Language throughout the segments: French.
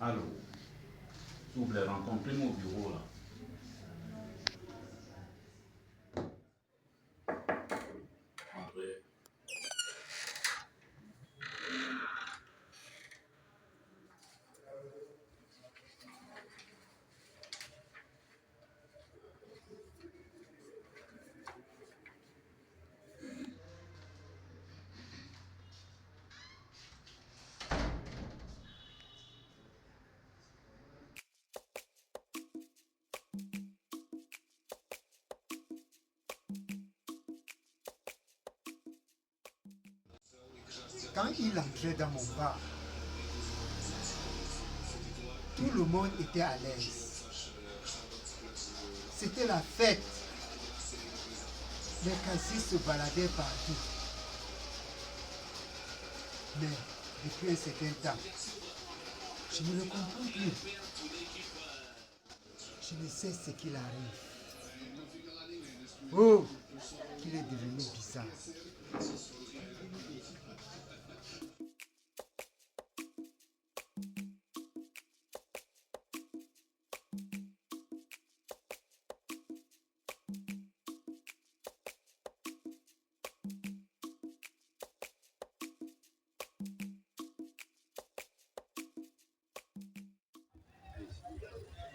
Allô, s'il vous plaît, rencontrez-moi au bureau là. Entrez. Quand il entrait dans mon bar, tout le monde était à l'aise. C'était la fête. Les cassis se baladaient partout. Mais depuis un certain temps, je ne le comprends plus. Je ne sais ce qu'il arrive. Oh, qu'il est devenu bizarre.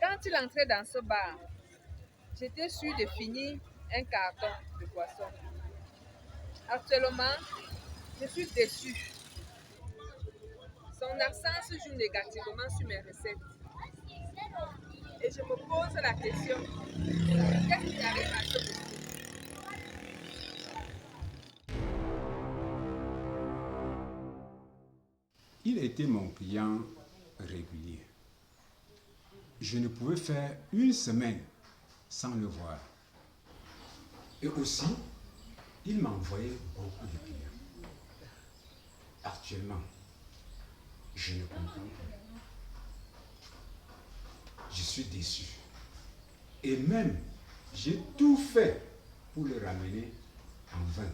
Quand il entrait dans ce bar, j'étais sûre de finir un carton de poisson. Actuellement, je suis déçue. Son absence joue négativement sur mes recettes. Et je me pose la question, qu'est-ce qui arrive à ce monsieur? Il était mon client régulier. Je ne pouvais faire une semaine sans le voir. Et aussi, il m'envoyait beaucoup de clients. Actuellement, je ne comprends plus. Je suis déçu. Et même, j'ai tout fait pour le ramener en vain.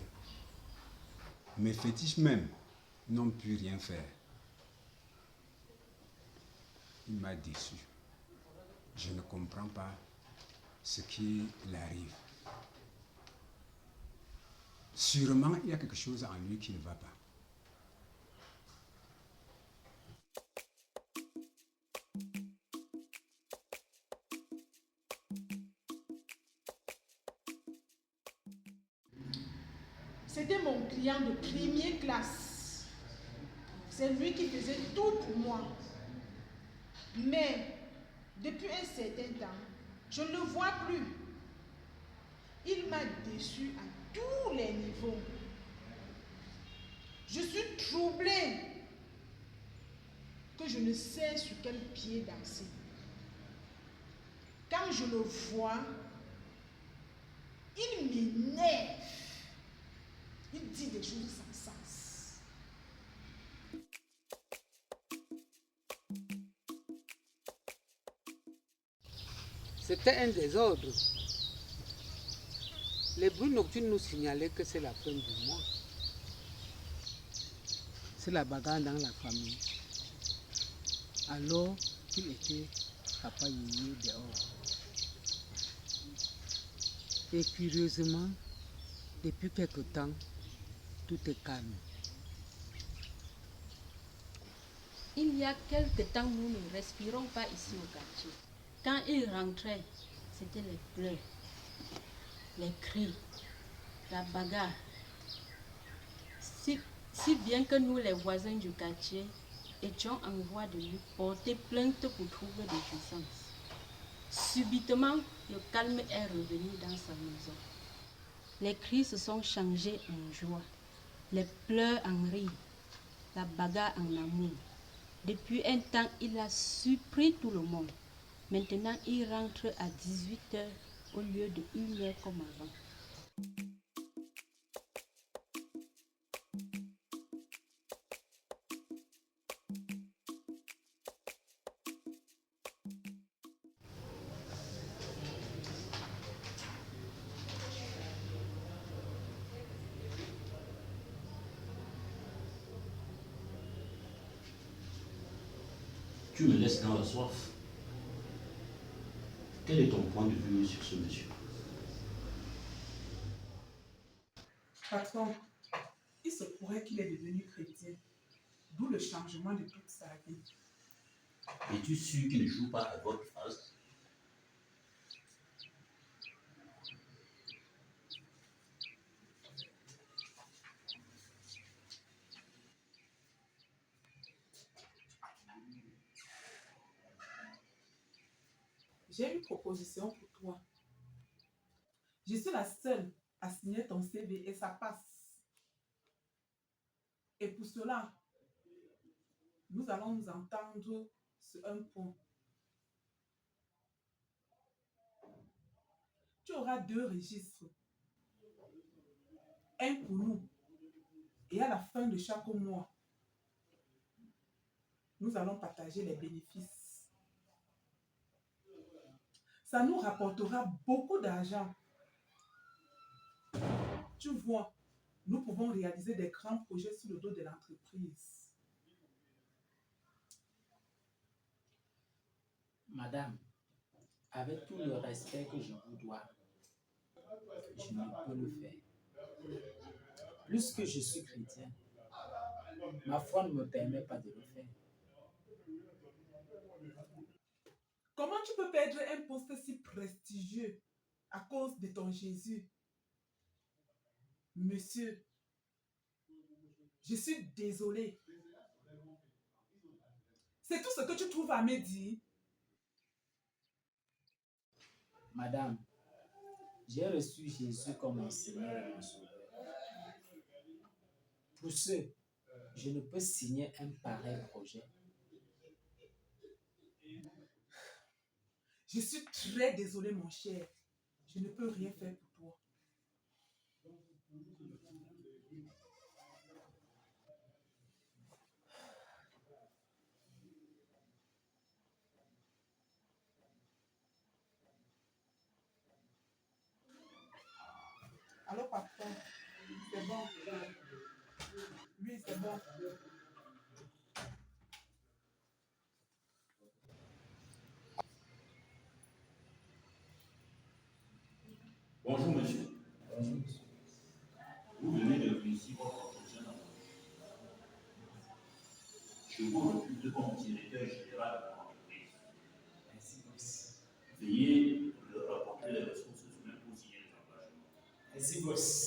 Mes fétiches même n'ont pu rien faire. Il m'a déçu. Je ne comprends pas ce qui l'arrive. Sûrement, il y a quelque chose en lui qui ne va pas. C'était mon client de première classe. C'est lui qui faisait tout pour moi. Mais depuis un certain temps, je ne le vois plus. Il m'a déçu à tous les niveaux. Je suis troublée que je ne sais sur quel pied danser. Quand je le vois, il m'énerve. Il dit des choses sans sens. C'était un désordre. Les bruits nocturnes nous signalaient que c'est la fin du mois. C'est la bagarre dans la famille. Alors qu'il était papa Yéyé dehors. Et curieusement, depuis quelque temps, tout est calme. Il y a quelque temps, nous ne respirons pas ici au quartier. Quand il rentrait, c'était les pleurs, les cris, la bagarre. Si bien que nous, les voisins du quartier, étions en voie de lui porter plainte pour trouble de jouissance. Subitement, le calme est revenu dans sa maison. Les cris se sont changés en joie, les pleurs en rire, la bagarre en amour. Depuis un temps, il a surpris tout le monde. Maintenant, il rentre à 18h au lieu de 1h comme avant. Tu me laisses dans la soif. Quel est ton point de vue sur ce monsieur? Patron, il se pourrait qu'il est devenu chrétien, d'où le changement de toute sa vie. Es-tu sûr qu'il ne joue pas à votre face? J'ai une proposition pour toi. Je suis la seule à signer ton CV et ça passe. Et pour cela, nous allons nous entendre sur un point. Tu auras 2 registres. Un pour nous. Et à la fin de chaque mois, nous allons partager les bénéfices. Ça nous rapportera beaucoup d'argent. Tu vois, nous pouvons réaliser des grands projets sur le dos de l'entreprise. Madame, avec tout le respect que je vous dois, je ne peux le faire. Puisque je suis chrétien, ma foi ne me permet pas de le faire. Comment tu peux perdre un poste si prestigieux à cause de ton Jésus? Monsieur, je suis désolée. C'est tout ce que tu trouves à me dire? Madame, j'ai reçu Jésus comme mon Seigneur et mon Sauveur. Pour ce, je ne peux signer un pareil projet. Je suis très désolée, mon cher. Je ne peux rien faire pour toi. Allô, patron? C'est bon. Oui, c'est bon. Bonjour monsieur. Bonjour, monsieur. Vous venez de réussir votre entretien d'embauche. Je vous recrute comme directeur général de l'entreprise. Merci, boss. Veuillez leur apporter les ressources humaines pour signer les engagements. Merci, boss.